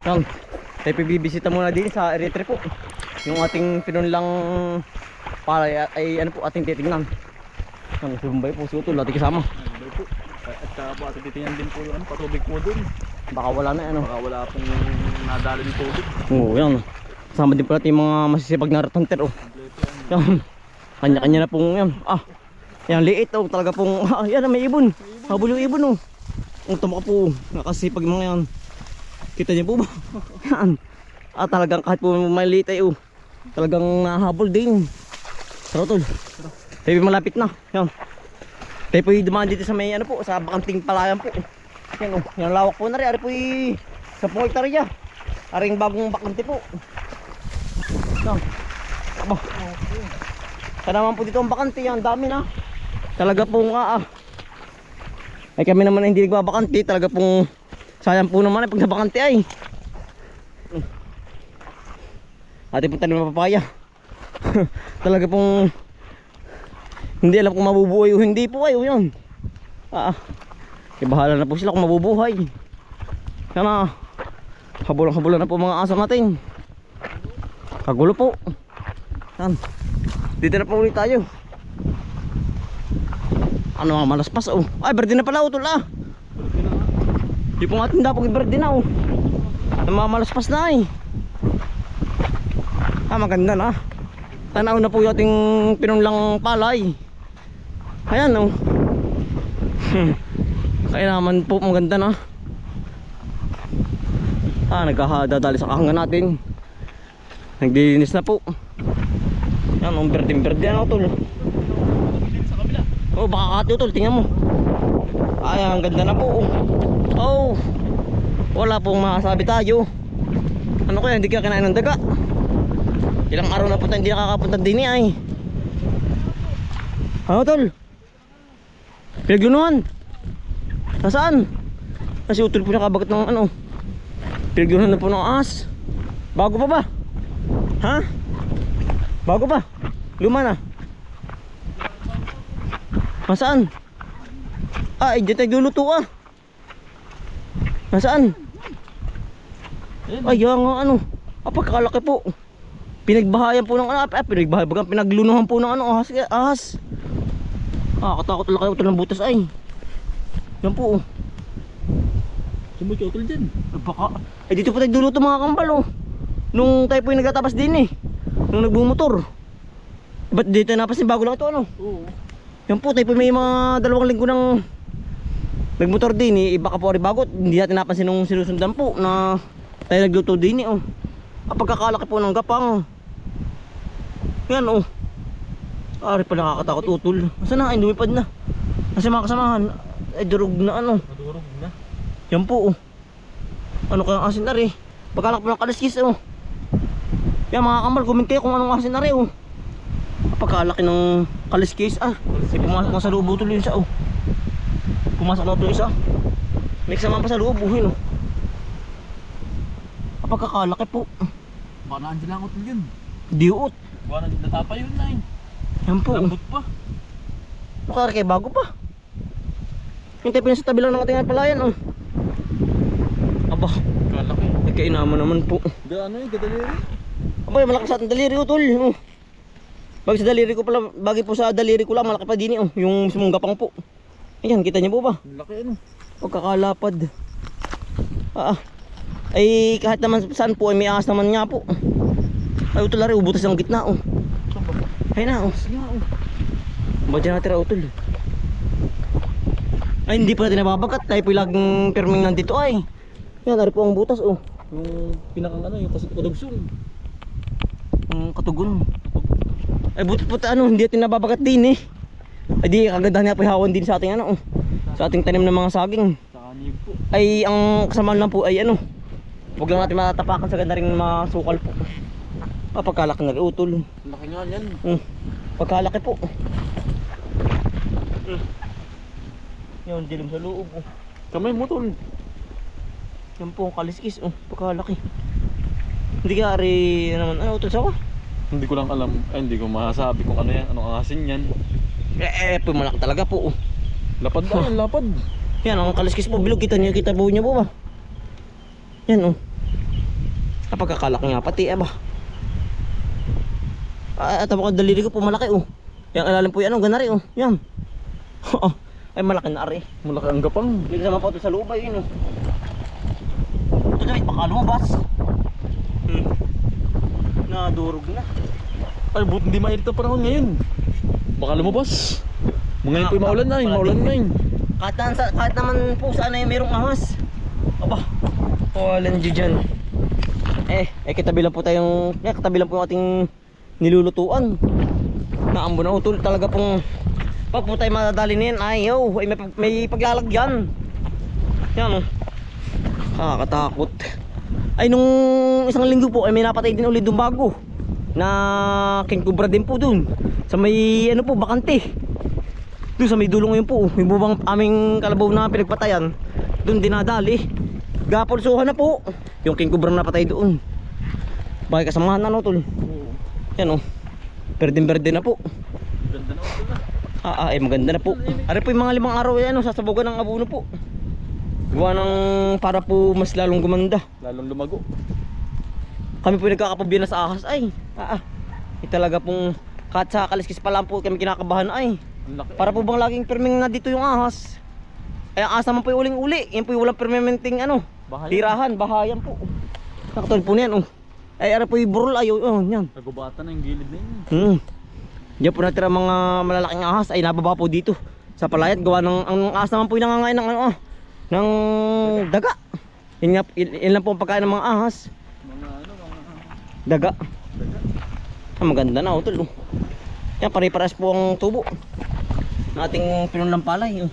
Yan, tayo bibisita muna din sa Eritrea po. Yung ating pinunlang para ay ano po ating titignan. Yan, sumbay po si Utol, ating kasama. Sumbay po. At saka po ating titingnan din po yung patubig po dun. Baka wala na ano. Baka wala pong nadalo ng tubig. Oo, yan. Kasama din po natin yung mga masisipag na rat hunter. Oh. Yan, kanya-kanya na pong yan. Yan, liit oh. Talaga pong, yan may ibon. Habol yung ibon oh. Ang tama po, nakasipag mga yan. Kita niyo po ba? Yan. Talagang kahit po maliit ay oh. Talagang nahabol din. Tara tol. Tayo malapit na. Yan. Tayo po dumaan dito sa may ano po, sa bakanting palayan po. Yan oh. Yan lawak po na rin. Ari po sa hektarya. Aring bagong bakante po. Yan. Aba. Kaya naman po dito ang bakante. Yan dami na. Talaga pong ay kami naman hindi nagbabakante. Talaga pong sayang po naman ay pag nabakante ay. Ate po tanim ng papaya. Talaga pong hindi alam kung mabubuhay o hindi po ay yun. Bahala na po sila kung mabubuhay. Kaya habulan na po mga aso natin. Kagulo po. Yan. Dito na po ulit tayo. Ano nga malaspas oh. Ay berde na pala Utol Di po nga tinda po berde na oh. Malaspas na eh. Maganda na. Tanaw na po yung ating pinunlang palay. Ayan oh. Kaya naman po maganda na. Nagkakadadali sa kahanga natin. Nagdilinis na po. Yan ang berde na Utol. Oh baka kati Utol, tingnan mo. Ay ang ganda na po oh. Wala pong masabi tayo. Ano kaya hindi kaya kinain ng daga? Ilang araw na po tayo hindi nakakapunta din ay. Ano Tol? Pinaglunuhan? Nasaan? Kasi Utol po nakabagat ng ano. Pinaglunuhan na po ng ahas. Bago pa ba? Ha? Bago pa? Luma na? Nasaan? Diyan tayo luluto Nasaan? Ay yung ano. Pagkakalaki po. Pinagbahayan po ng pinaglunuhan po ng ano ahas. Katakot lang kayo Utol ng butas ay. Yan po Sumucho Utol dyan. Dito po tayo luluto mga kambal Nung tayo po yung nagtatabas din nung nagbumotor. Ba't dito napasin bago lang ito ano? Oo. Yan po tayo po may mga 2 linggo ng nagmotor din iba ka po rin bagot. Hindi natin napansin nung sinusundan po na tayo nagluto din pagkakalaki po ng gapang. Yan Ari pa nakakatakot Utol. Masa na ay lumipad na. Kasi mga kasamahan ay durog na Madurog na. Yan po ano kaya asin na rin. Pagkalaki po ng kaliskis Yan mga kambal, comment kayo kung anong asin na rin pagkalaki ng kaliskis pumasok na sa loob Utol yun siya pumasok na ito isa. May kasama pa sa loob pagkakalaki po. Baka naandyan lang Utol yun. Diot. Baka natapa yun na Yan po. Lambot pa. Kaya bago pa. Yung tayo sa tabi lang ng ating palayan Aba, Kalaki. nagkainama naman po. Gadaliri. Aba, malaki sa ating daliri Utol Bagay sa daliri ko pala, bagay po sa daliri ko lang malaki pa din yung mismong gapang po. Ayan, kita niyo po ba? Laki Pagkakalapad. Ay kahit naman saan po ay may ahas naman nga po. Ay Utol ari, ubutas ng gitna Ay na Ba dyan natin Utol? Ay hindi pa natin nababagat. Tayo po laging perming nandito ay. Yan, ari po ang butas Yung pinakang yung katugsong. Ang katugon. Ay buti po hindi natin nababagat din Ay di kagandahan niya po hawan din sa ating sa ating tanim ng mga saging. Sa kanib po. Ay ang kasamaan lang po ay huwag lang natin matatapakan sa ganda rin mga sukal po. Pagkalaki na rin Utol. Laki nga yan. Pagkalaki po. Yan, dilim sa loob Kamay mo Tol. Yan po, kaliskis pagkalaki. Hindi ka rin naman, Utol sawa? Hindi ko lang alam. Hindi ko masasabi kung ano yan. Anong asin yan. Pumalaki talaga po Lapad na yan, lapad. Yan, ang kaliskis po bilog. Kita po niyo po ba? Yan pagkakalaki nga pati ba. At ang daliri ko po malaki oh. Yang ilalim po yan oh, ganari oh. Yan. Ay malaki na ari. Malaki ang gapang. Hindi sama pa ito sa loob ay yun oh. Ito na baka lumabas. Nadurog na. Ay, buti hindi mainit ang panahon ngayon. Baka lumabas. Ngayon po yung maulan na yun, maulan na yun. Kahit naman po sana yung mayroong ahas. Aba, walang dyan dyan. Katabi lang po tayong, katabi lang po yung ating nilulutuan. Naambo na utol talaga pong pag po tayo madadali niyan. Ay may paglalagyan. Yan oh. Nakakatakot. Ay nung isang linggo po ay may napatay din ulit doon bago na king cobra din po doon sa may ano po bakante. Doon sa may dulong yun po, yung bubang aming kalabaw na pinagpatayan, doon dinadali. Gapolsuhan na po yung king cobra na napatay doon. Bakit kasamahan na no tol? Yan oh. Berde na po. Ganda na utol na. Ay maganda na po. Ari po yung mga 5 araw yan oh, sasabugan ng abono po. Gawa ng para po mas lalong gumanda. Lalong lumago. Kami po nagkakapabiyan na sa ahas ay. Talaga pong kahit sa kaliskis pa lang po kami kinakabahan ay. Para po bang laging perming na dito yung ahas. Ay ang ahas naman po yung uling-uli. Yan po yung walang permanenting ano. Bahayan. Tirahan, bahayan po. Nakatulad po niyan oh. Ay ara po yung burol ay oh yan. Nagubatan na yung gilid na yun. Diyan po natira mga malalaking ahas ay nababa po dito sa palayat gawa ng ang ahas naman po yung nangangain ng ano ng daga. Yun lang po ang pagkain ng mga ahas. Daga. Maganda na utol. Yan pare-pares po ang tubo ng ating pinulang palay.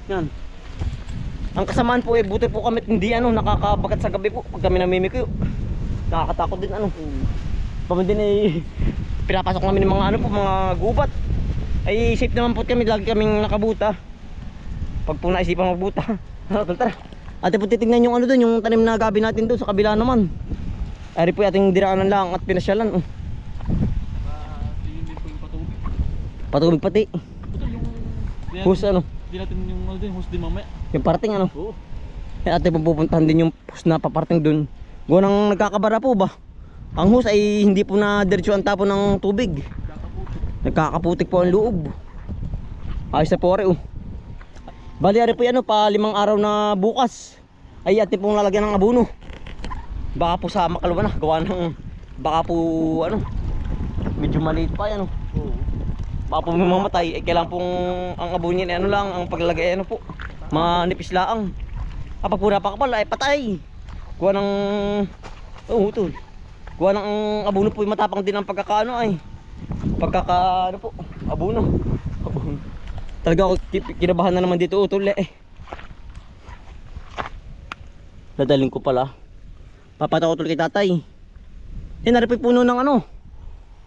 Yan. Ang kasamaan po buti po kami hindi nakakabagat sa gabi po pag kami namimikyo. Nakakatakot din Pamandin pinapasok namin ng mga mga gubat. Ay safe naman po kami, lagi kaming nakabuta. Pag po naisipan magbuta. Tara. Ate po titignan yung doon, yung tanim na gabi natin doon sa kabila naman. Ari po ating diraanan lang at pinasyalan. Patubig pati. Hus Di natin yung hus din mamaya. yung parting Oo. Ate po pupuntahan din yung hus na paparting doon. Gawa nang nagkakabara po ba? Ang hus ay hindi po na diretso ang tapo ng tubig. Nagkakaputik po ang loob. Ayos na po rin Bali ari po pa 5 araw na bukas ay ate pong lalagyan ng abono. Baka po sa makalawa na gawa ng baka po medyo maliit pa yan Oo. Baka po mamamatay kailangan pong ang abono niya lang ang paglalagay po manipis laang. Kapag po napakapal ay patay. Gawa ng utol. Gawa ng abono po matapang din ang pagkakaano ay po abono. Talaga ako kinabahan na naman dito utol Dadalhin ko pala. Papataw utol kay tatay. Nari po puno ng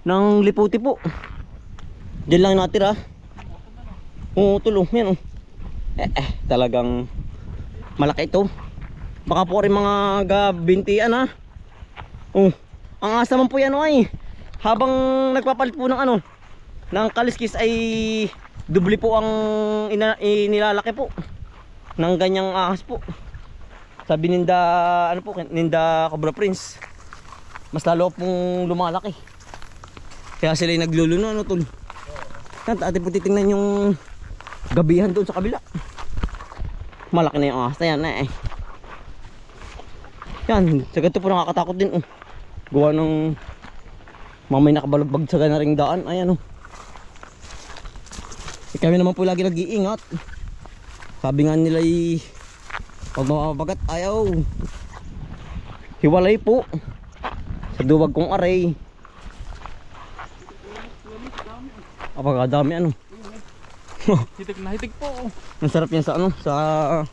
ng liputi po. Diyan lang natira. Utol yan talagang malaki ito. Baka po rin mga gabintian ang asa man po yan ay habang nagpapalit po ng ng kaliskis ay dubli po ang inilalaki po ng ganyang ahas po. Sabi ninda ninda Cobra Prince mas lalo pong lumalaki kaya sila yung nagluluno tol. Yan atin po titingnan yung gabihan doon sa kabila. Malaki na yung ahas na yan yan sa ganito po nakakatakot din gawa ng mamay nakabalagbag sa ganaring daan ayan kami naman po lagi nag-iingat. Sabi nga nila pag mapapagat ayaw hiwalay po sa duwag kong aray. Apakadami Hitik na hitik po. Ang sarap yan sa sa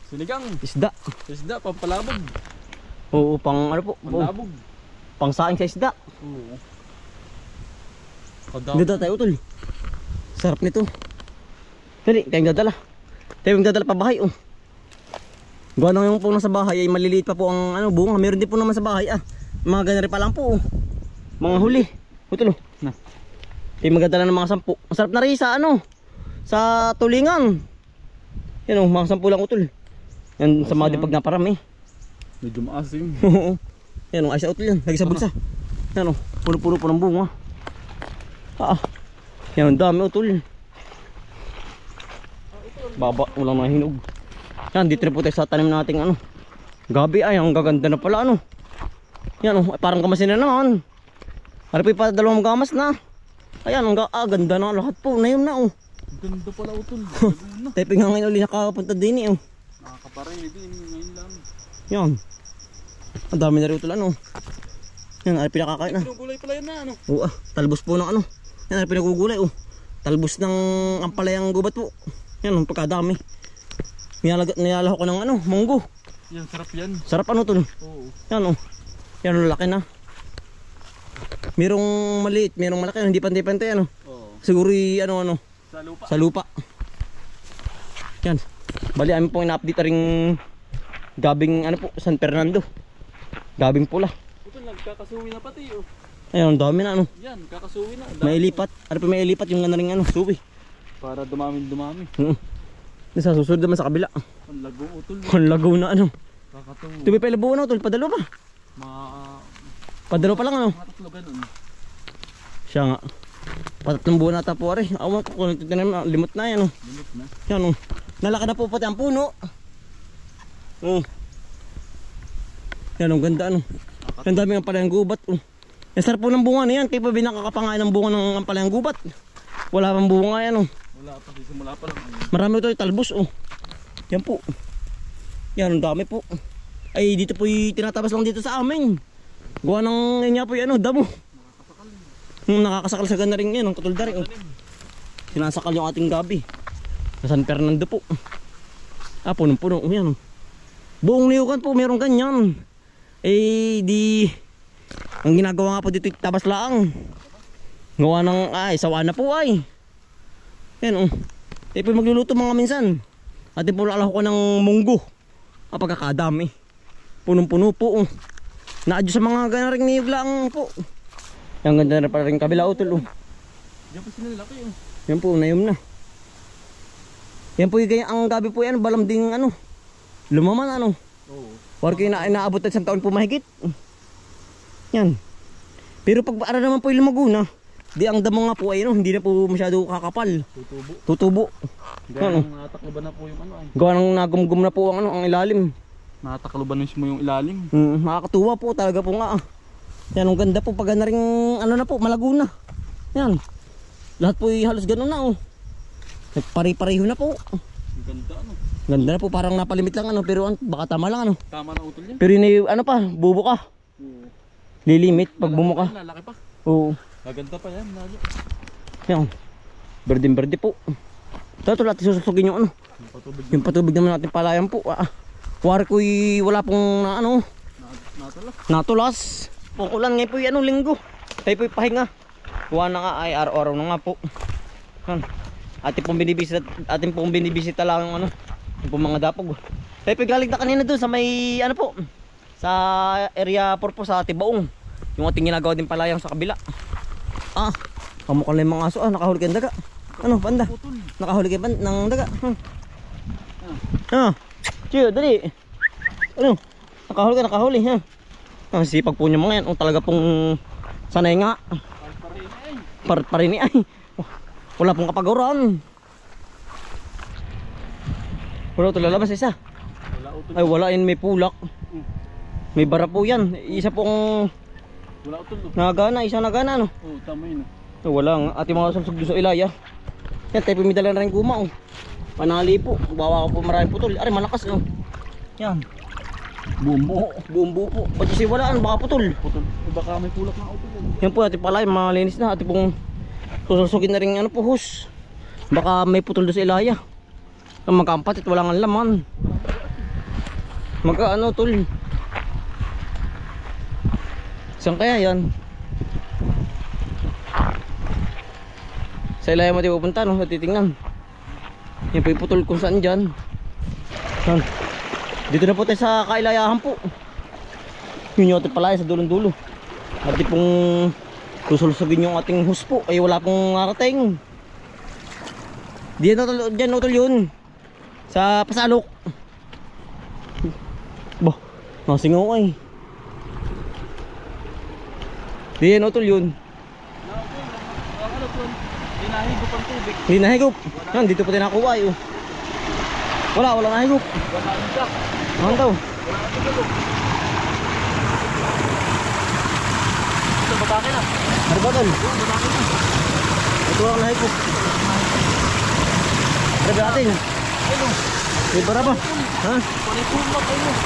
Sinigang. isda. Isda pampalabog. Oo pang po Panlabog. pang saing sa isda. Oo. Dito tayo utol. Sarap nito. Dali, tayong dadala. Tayong dadala pa bahay Gawa na yung po nasa bahay ay maliliit pa po ang bunga. Meron din po naman sa bahay mga ganari pa lang po mga huli. Utol na. Tayong magdadala ng mga 10. Ang sarap na rin sa sa tulingan. Yan mga 10 lang utol. Yan sa mga dipag na parami. Medyo maasim. Oo. Yan o, ice out yan. Lagi sa bulsa. Yan o, puno-puno po ng bunga. Yan, ang dami utol. Baba, walang nahinog. Yan, dito na po tayo sa tanim nating ano. Gabi ay, ang gaganda na pala ano. Yan o, parang kamasin na naman. Harapin pa dalawang gamas na. Ayan, ganda na lahat po. Nayom na o. Ganda pala utol. Tayo nga ngayon ulit nakapunta din eh o. Nakakaparay din ngayon lang. Yan. Ang dami na rin utol ano. Yan, ay pinakakain na. Pinugulay pala yan na ano. Oo talbos po ng ano. Yan, ay pinagugulay o. Talbos ng ampalayang gubat po. Yan, ang pagkadami. Niyalaho ko ng ano, munggo. Yan, sarap yan. Sarap ano tol. Oo. Yan o. Yan o, laki na. Merong maliit, merong malaki. Hindi pantay-pantay ano. Oo. Siguro ano. Sa lupa. Sa lupa. Yan. Bali, amin pong ina-update ring gabing ano po, San Fernando. Gabing pula. Utol, nagkakasuwi na pati oh. Ayun, ang dami na ano. Yan, kakasuwi na. May lipat. Ano pa may lipat yung ganda ring ano, suwi. Para dumami. Sa susunod naman sa kabila. Ang lago utol. Ang lagaw na ano. Kakatuwa. Tumi pa ilabuan na utol, padalo pa. Padalo pa lang ano. Mga tatlo ganun. Siya nga. Patatlong buwan na tapo ari. Awan ko kung tinanim, limot na yan oh. Limit na. Yan oh. Nalaki na po pati ang puno. Oh. Yan ang ganda ano. Ang dami ang palayang gubat oh. Ang sarap po ng bunga na yan. Kaya pa binakakapangain ng bunga ng palayang gubat. Wala pang bunga yan oh. Wala pa, simula pa lang. Marami ito talbos oh. Yan po. Yan ang dami po. Ay dito po tinatabas lang dito sa amin. Gawa ng inya po yan oh, damo. Nakakasakal sa ganda rin yan, ang katulda rin oh. Sinasakal yung ating gabi. Sa San Fernando po. Punong-puno yan oh. Buong niyukan po meron ganyan. Ang ginagawa nga po dito tabas laang. Gawa ng sawa na po ay. Yan oh. Po magluluto mga minsan. Atin po lalaho ko ng munggo. Pagkakadami. Punong-puno po oh. Naadyo sa mga ganaring niyog lang po. Ang ganda na pala rin kabila utol oh. Diyan po sinalaki oh. Yan po, nayom na. Yan po yung ganyan, ang gabi po yan, balam ding ano. Lumaman ano. Oo. Warki na inaabot at isang taon po mahigit. Yan. Pero pag ara naman po yung lumaguna, di ang damo nga po ay ano, hindi na po masyado kakapal. Tutubo. Gaya ng natakloban na po yung ano ay. Gawa ng nagumgum na po ang ano, ang ilalim. Natakloban mismo yung ilalim. Nakakatuwa po talaga po nga. Yan, ang ganda po pag na rin ano na po, malaguna. Yan. Lahat po halos ganun na oh. Pare-pareho na po. Ang ganda ano. Ganda na po, parang napalimit lang ano, pero baka tama lang ano. Tama na utol yan. Pero yun ano pa, bubo ka. Oo. Lilimit pag bumuka. Lalaki pa. Oo. Gaganda pa yan. Yan. Berde po. Ito lahat susugin yung ano. Yung patubig naman natin palayan po. Kuwari ko'y wala pong ano. Natulas. Pukulan ngayon po yung ano, linggo. Tayo po'y pahinga. Kuha na nga ay araw-araw na nga po. Yan. Ating pong binibisita lang yung ano. Yung pong mga dapog. Tayo po'y galing na kanina doon sa may ano po. Sa area 4 po sa Tibaong. Yung ating ginagawa din palayang sa kabila. Kamukha lang yung mga aso. Nakahuli kayong daga. Ano, panda? Nakahuli kayo ng daga. Chiyo, dali. Ano? Nakahuli. Ang sipag po nyo mga yan. Talaga pong sanay nga. Parini ay. Wala pong kapag-uran. Wala ito lalabas isa. Ay wala yun, may pulak. May bara po yan. Isa pong nagana, isa nagana no. Oo, tama yun. Wala nga. Ati mga sulsog doon sa ilaya. Yan, tayo pumidala na rin guma oh. Panali po. Bawa ko po maraming putol. Ari malakas oh. Yan. Bumbo po. Pag kasi walaan, baka putol. Baka may pulak na utol. Yan po, ati pala, malinis na. Ati pong susulsugin na rin ano po hus. Baka may putol doon sa ilaya. Magkampatit, wala nga laman. Magkaano tol. Saan kaya yan? Sa ilaya mo tayo pupunta no, titingnan. Yan po yung putol kung saan dyan. Yan. Dito na po tayo sa kailayahan po. Yun yung ating palaya sa dulong-dulo. At di pong susulsugin yung ating hus po. Ay wala pong narating. Diyan utol yun. Sa pasalok. Bah, Masingaw ay. Di yan utol yun. Ano po? Hinahigop ang tubig. Hindi nahigop. Yan, dito pa tinakuha eh. Oh. Wala nahigop. Wala ang dak. Ano daw? Wala ang tubig. Ito batake na. Ano ba tol? Batake na. Ito lang nahigop. Grabe natin. Ayun o. May bara ba? Ha? Panipulmak ayun.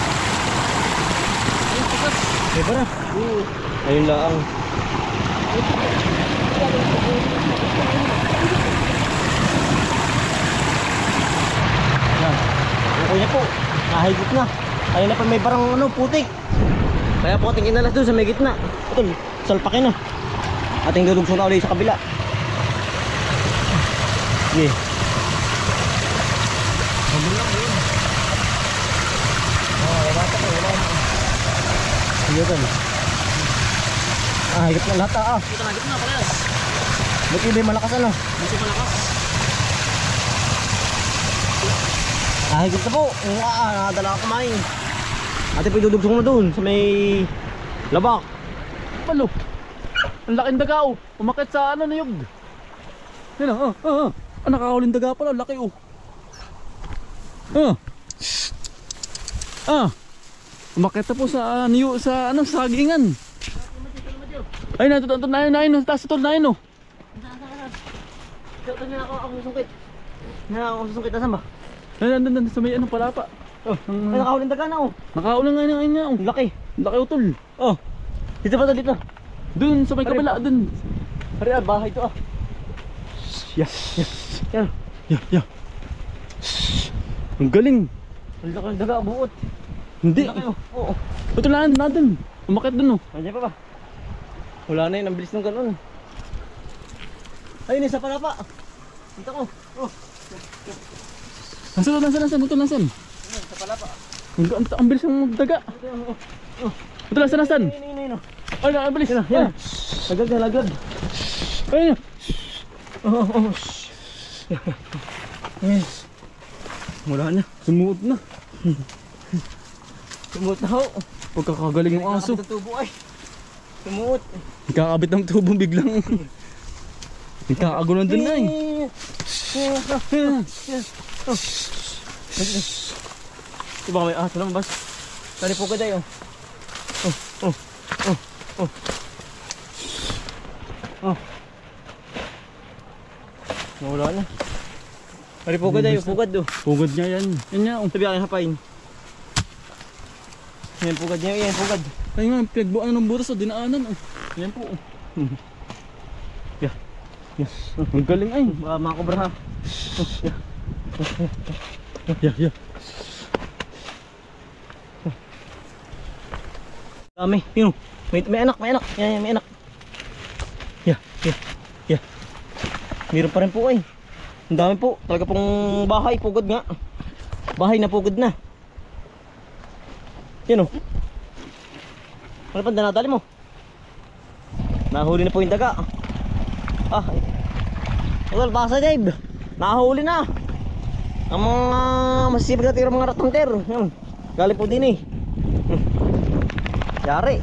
Ayun tigas. May bara? Oo. Ayun lang. Yan. Ako niya po. Nahigop na. Ayun na pa may barang ano, putik. Kaya po ating inalas doon sa may gitna. Ito, salpakin na. Ating dudugso na ulit sa kabila. Sige. Sige tol. Higop na lahat ah. Ito na gitna pala. Buti ba malakas ano? Medyo malakas. Higop na po. Nakadala ako kumain. Ate po idudugsong na doon sa may labak. Palo. Ang laking daga oh. Umakit sa ano niyog. Yan ah. Nakakahuling daga pala. Laki oh. Umakit na po sa niyo sa ano sagingan. Ay na totoo na taas ito na oh. Ito na ako susungkit. Na ako susungkit asan ba? Nan sa may ano palapa. Oh, Ay nakahulin daga na oh. nakaulang nga niya oh. Laki. Laki utol. Oh. Dito pa to dito. Dun sa may Pare, kabila dun. Pare bahay to ah. Yes. Yan. Yeah. Ang galing. Ang laki ng daga buot. Hindi. Laki oh. Oo. Ito na dun. Umakit dun oh. Nandiyan pa ba? Wala na yun, ang bilis ng gano'n. Ayun, isa pala pa. Dito ko. Oh. Nasaan? Ito nasan? Isa pala pa. Ang bilis ng magdaga. Ito nasan? Ayun. Ay, ang bilis. Yan. Lagad. Ayun. Oh. Yes. Wala na. Sumuot na. Sumuot na ho. Pagkakagaling ng aso. Nakakabit ang tubo ay. Sumuot. Ikakabit ng tubo biglang. Ikakagulan dun na eh. Ito baka may aso lang bas. Tali po ka tayo. Wala na. Tali po ka tayo. Pugad do. Pugad niya yan. Yan niya oh. Sabi aking hapain. Yan pugad niya. Yan pugad. Ay nga, pinagbuan ng butas o dinaanan oh. Yan po oh. Yes. Ang galing ay. Mga kobra ha. Yeah. Dami. Yun. May anak. Yan, may anak. Yeah. Meron pa rin po ay. Ang dami po. Talaga pong bahay. Pugod nga. Bahay na pugod na. Yan o. Ano pa danadali mo? Nahuli na po yung daga. Tol, basa Dave. Nahuli na. Ang mga masisipag na tira mga ratonter. Yan. Galing po din eh. Yari.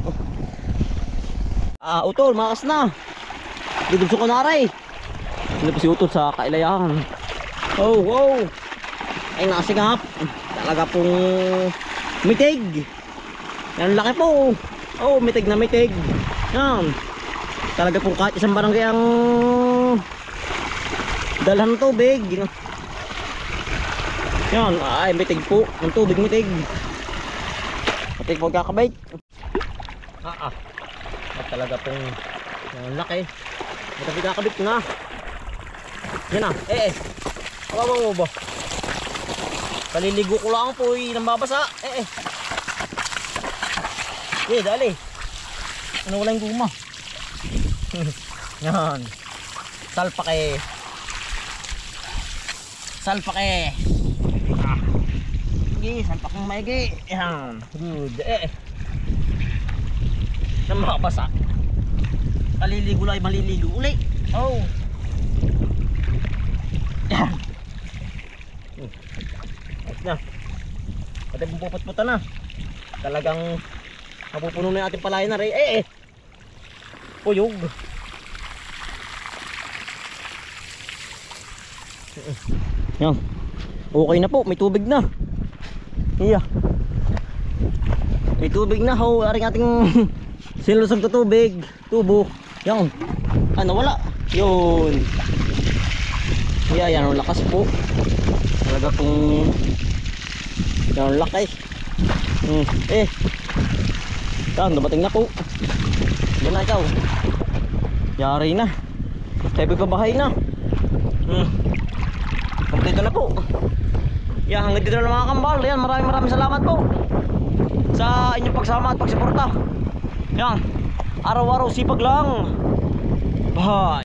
Utol, makas na. Dudugso ko na rin. Hindi pa si Utol sa kailayahan. Wow. Ay nasigap. Talaga pong mitig. Yan laki po. Mitig na mitig. Yan. Talaga pong kahit isang barangay ang dalhan ng tubig. Yan. Ay mitig po. Ang tubig mitig. Mitig po kakabait. At talaga pong yung laki. Ito kakabit na. Yan na. Kawawa mo ba? Paliligo ko lang po ng babasa. Dali. Ano wala yung guma? Yan. Salpake. Sige, salpak ng maigi. Yan. Good. Ng babasa. Paliligo lang, maliligo uli. Yan. Ayos na. Pati pong puput-putan na. Talagang mapupuno na yung ating palayan na rin. Puyog. Yan. Okay na po, may tubig na. Iya. May tubig na ho, aring ating sinulusog na tubig, tubo. Yan. Ano wala? Yun. Iya, yan ang lakas po. Talaga pong yan ang laki. Yan, dumating na po. Yan na ikaw. Yari na. Sabi pa bahay na. Kompleto na po. Yan, hanggang dito na lang mga kambal. Yan, maraming salamat po sa inyong pagsama at pagsuporta. Yan, araw-araw sipag lang. Bye.